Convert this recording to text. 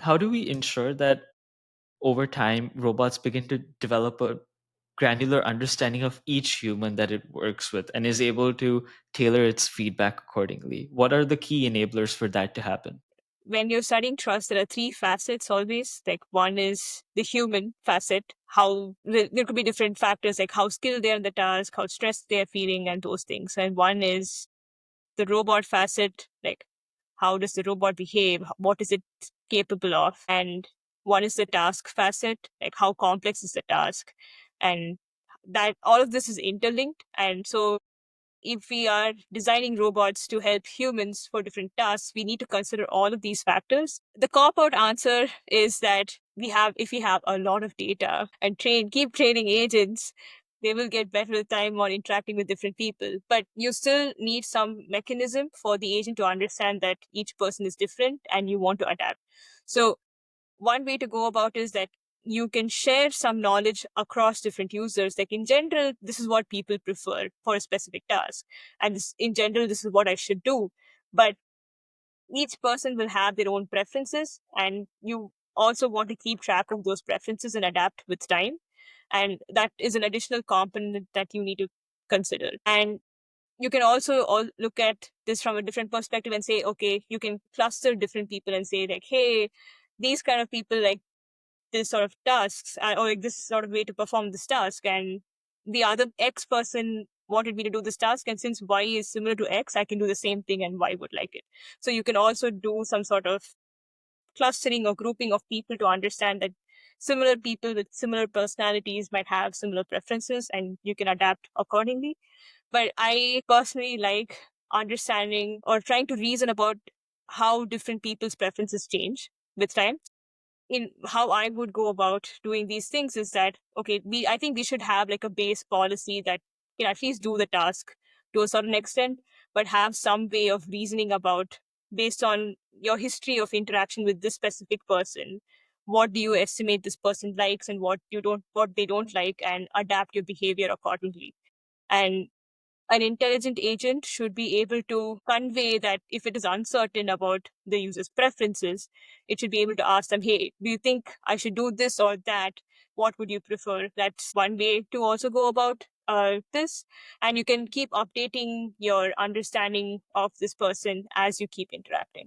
how do we ensure that over time robots begin to develop a granular understanding of each human that it works with and is able to tailor its feedback accordingly? What are the key enablers for that to happen? When you're studying trust, there are three facets always. Like one is the human facet, how there could be different factors like how skilled they are in the task, how stressed they're feeling, and those things. And one is the robot facet, like how does the robot behave? What is it capable of? And one is the task facet, like how complex is the task? And that all of this is interlinked. And so if we are designing robots to help humans for different tasks, we need to consider all of these factors. The cop out answer is that if we have a lot of data and keep training agents, they will get better with time on interacting with different people. But you still need some mechanism for the agent to understand that each person is different and you want to adapt. So one way to go about is that you can share some knowledge across different users. Like in general, this is what people prefer for a specific task. And in general, this is what I should do. But each person will have their own preferences. And you also want to keep track of those preferences and adapt with time. And that is an additional component that you need to consider. And you can also look at this from a different perspective and say, okay, you can cluster different people and say like, hey, these kind of people like this sort of tasks or like this sort of way to perform this task, and the other X person wanted me to do this task, and since Y is similar to X, I can do the same thing and Y would like it. So you can also do some sort of clustering or grouping of people to understand that similar people with similar personalities might have similar preferences and you can adapt accordingly. But I personally like understanding or trying to reason about how different people's preferences change with time. In how I would go about doing these things is that, okay, I think we should have like a base policy that can at least do the task to a certain extent, but have some way of reasoning about, based on your history of interaction with this specific person, what do you estimate this person likes and what they don't like, and adapt your behavior accordingly. And an intelligent agent should be able to convey that if it is uncertain about the user's preferences, it should be able to ask them, hey, do you think I should do this or that? What would you prefer? That's one way to also go about this. And you can keep updating your understanding of this person as you keep interacting.